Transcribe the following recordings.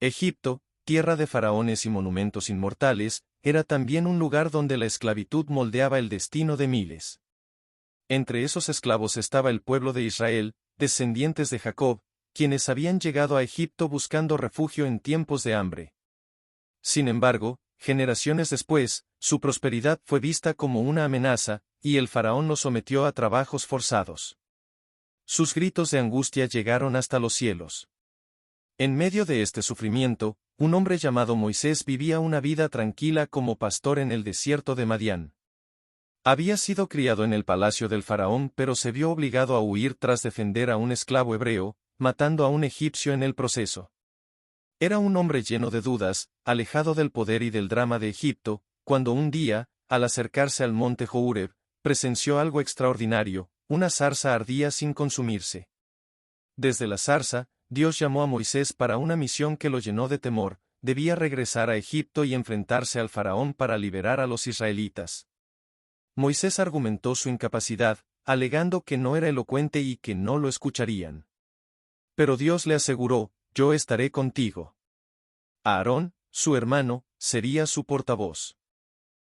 Egipto, tierra de faraones y monumentos inmortales, era también un lugar donde la esclavitud moldeaba el destino de miles. Entre esos esclavos estaba el pueblo de Israel, descendientes de Jacob, quienes habían llegado a Egipto buscando refugio en tiempos de hambre. Sin embargo, generaciones después, su prosperidad fue vista como una amenaza, y el faraón los sometió a trabajos forzados. Sus gritos de angustia llegaron hasta los cielos. En medio de este sufrimiento, un hombre llamado Moisés vivía una vida tranquila como pastor en el desierto de Madián. Había sido criado en el palacio del faraón, pero se vio obligado a huir tras defender a un esclavo hebreo, matando a un egipcio en el proceso. Era un hombre lleno de dudas, alejado del poder y del drama de Egipto, cuando un día, al acercarse al monte Horeb, presenció algo extraordinario: una zarza ardía sin consumirse. Desde la zarza, Dios llamó a Moisés para una misión que lo llenó de temor: debía regresar a Egipto y enfrentarse al faraón para liberar a los israelitas. Moisés argumentó su incapacidad, alegando que no era elocuente y que no lo escucharían. Pero Dios le aseguró: yo estaré contigo. Aarón, su hermano, sería su portavoz.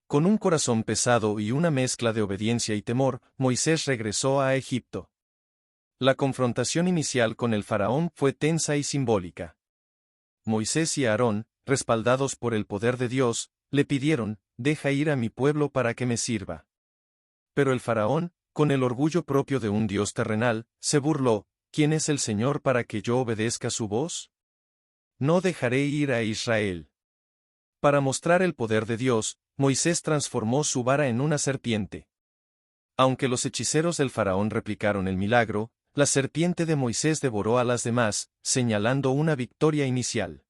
Con un corazón pesado y una mezcla de obediencia y temor, Moisés regresó a Egipto. La confrontación inicial con el faraón fue tensa y simbólica. Moisés y Aarón, respaldados por el poder de Dios, le pidieron: deja ir a mi pueblo para que me sirva. Pero el faraón, con el orgullo propio de un dios terrenal, se burló: ¿quién es el Señor para que yo obedezca su voz? No dejaré ir a Israel. Para mostrar el poder de Dios, Moisés transformó su vara en una serpiente. Aunque los hechiceros del faraón replicaron el milagro, la serpiente de Moisés devoró a las demás, señalando una victoria inicial.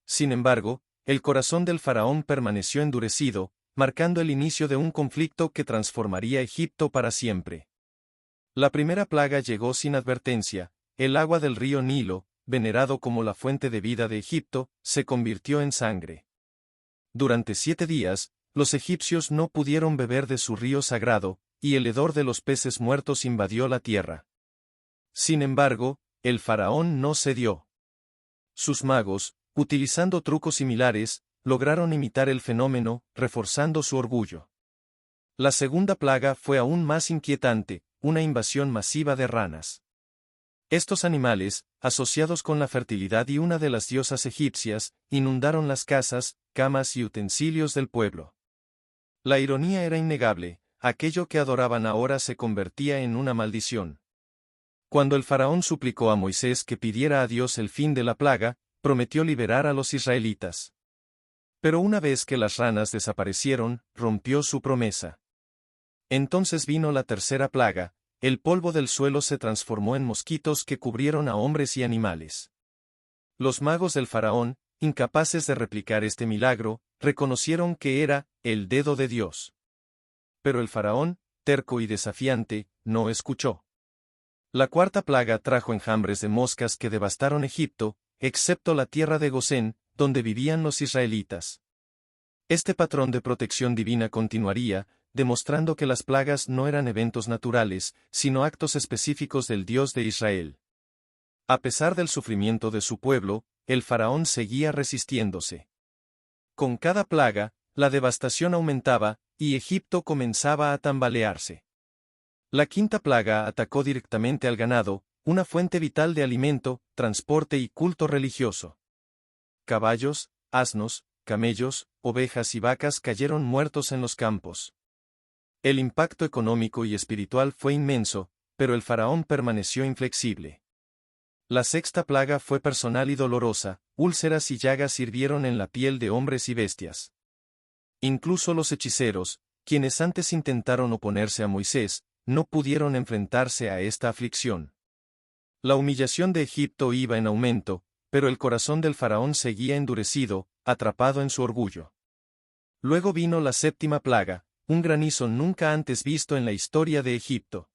Sin embargo, el corazón del faraón permaneció endurecido, marcando el inicio de un conflicto que transformaría Egipto para siempre. La primera plaga llegó sin advertencia: el agua del río Nilo, venerado como la fuente de vida de Egipto, se convirtió en sangre. Durante 7 días, los egipcios no pudieron beber de su río sagrado, y el hedor de los peces muertos invadió la tierra. Sin embargo, el faraón no cedió. Sus magos, utilizando trucos similares, lograron imitar el fenómeno, reforzando su orgullo. La segunda plaga fue aún más inquietante: una invasión masiva de ranas. Estos animales, asociados con la fertilidad y una de las diosas egipcias, inundaron las casas, camas y utensilios del pueblo. La ironía era innegable: aquello que adoraban ahora se convertía en una maldición. Cuando el faraón suplicó a Moisés que pidiera a Dios el fin de la plaga, prometió liberar a los israelitas. Pero una vez que las ranas desaparecieron, rompió su promesa. Entonces vino la tercera plaga: el polvo del suelo se transformó en mosquitos que cubrieron a hombres y animales. Los magos del faraón, incapaces de replicar este milagro, reconocieron que era el dedo de Dios. Pero el faraón, terco y desafiante, no escuchó. La cuarta plaga trajo enjambres de moscas que devastaron Egipto, excepto la tierra de Gosén, donde vivían los israelitas. Este patrón de protección divina continuaría, demostrando que las plagas no eran eventos naturales, sino actos específicos del Dios de Israel. A pesar del sufrimiento de su pueblo, el faraón seguía resistiéndose. Con cada plaga, la devastación aumentaba, y Egipto comenzaba a tambalearse. La quinta plaga atacó directamente al ganado, una fuente vital de alimento, transporte y culto religioso. Caballos, asnos, camellos, ovejas y vacas cayeron muertos en los campos. El impacto económico y espiritual fue inmenso, pero el faraón permaneció inflexible. La sexta plaga fue personal y dolorosa: úlceras y llagas hirvieron en la piel de hombres y bestias. Incluso los hechiceros, quienes antes intentaron oponerse a Moisés, no pudieron enfrentarse a esta aflicción. La humillación de Egipto iba en aumento, pero el corazón del faraón seguía endurecido, atrapado en su orgullo. Luego vino la séptima plaga, un granizo nunca antes visto en la historia de Egipto.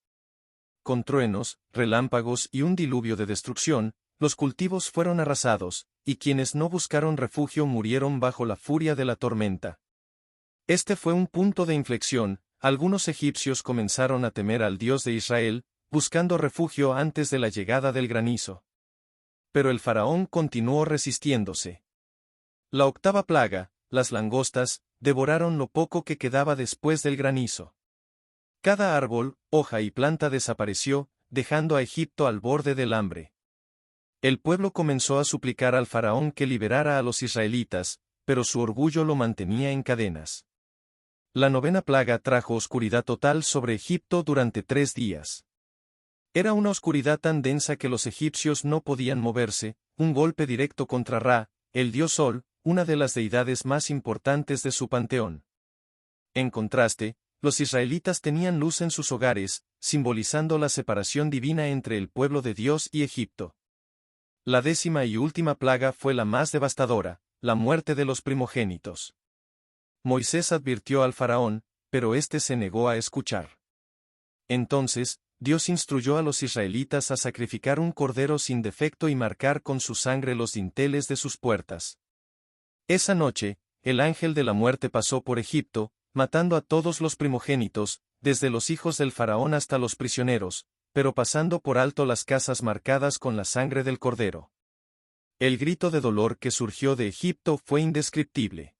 Con truenos, relámpagos y un diluvio de destrucción, los cultivos fueron arrasados, y quienes no buscaron refugio murieron bajo la furia de la tormenta. Este fue un punto de inflexión: algunos egipcios comenzaron a temer al Dios de Israel, buscando refugio antes de la llegada del granizo. Pero el faraón continuó resistiéndose. La octava plaga, las langostas, devoraron lo poco que quedaba después del granizo. Cada árbol, hoja y planta desapareció, dejando a Egipto al borde del hambre. El pueblo comenzó a suplicar al faraón que liberara a los israelitas, pero su orgullo lo mantenía en cadenas. La novena plaga trajo oscuridad total sobre Egipto durante 3 días. Era una oscuridad tan densa que los egipcios no podían moverse, un golpe directo contra Ra, el dios Sol, una de las deidades más importantes de su panteón. En contraste, los israelitas tenían luz en sus hogares, simbolizando la separación divina entre el pueblo de Dios y Egipto. La 10ª y última plaga fue la más devastadora, la muerte de los primogénitos. Moisés advirtió al faraón, pero éste se negó a escuchar. Entonces, Dios instruyó a los israelitas a sacrificar un cordero sin defecto y marcar con su sangre los dinteles de sus puertas. Esa noche, el ángel de la muerte pasó por Egipto, matando a todos los primogénitos, desde los hijos del faraón hasta los prisioneros, pero pasando por alto las casas marcadas con la sangre del cordero. El grito de dolor que surgió de Egipto fue indescriptible.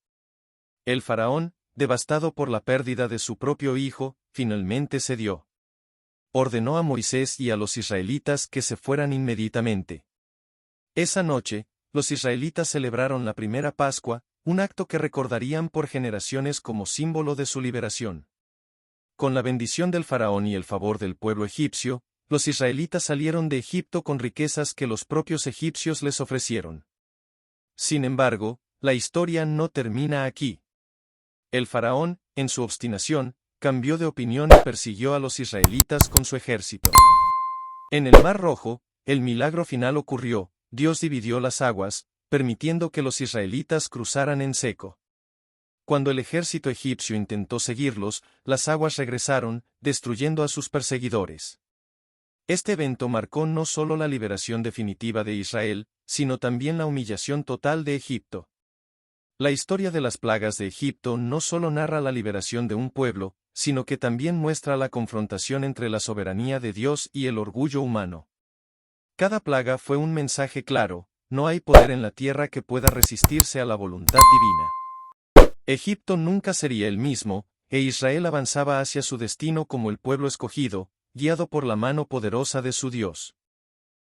El faraón, devastado por la pérdida de su propio hijo, finalmente cedió. Ordenó a Moisés y a los israelitas que se fueran inmediatamente. Esa noche, los israelitas celebraron la primera Pascua, un acto que recordarían por generaciones como símbolo de su liberación. Con la bendición del faraón y el favor del pueblo egipcio, los israelitas salieron de Egipto con riquezas que los propios egipcios les ofrecieron. Sin embargo, la historia no termina aquí. El faraón, en su obstinación, cambió de opinión y persiguió a los israelitas con su ejército. En el Mar Rojo, el milagro final ocurrió, Dios dividió las aguas, permitiendo que los israelitas cruzaran en seco. Cuando el ejército egipcio intentó seguirlos, las aguas regresaron, destruyendo a sus perseguidores. Este evento marcó no solo la liberación definitiva de Israel, sino también la humillación total de Egipto. La historia de las plagas de Egipto no solo narra la liberación de un pueblo, sino que también muestra la confrontación entre la soberanía de Dios y el orgullo humano. Cada plaga fue un mensaje claro: no hay poder en la tierra que pueda resistirse a la voluntad divina. Egipto nunca sería el mismo, e Israel avanzaba hacia su destino como el pueblo escogido, guiado por la mano poderosa de su Dios.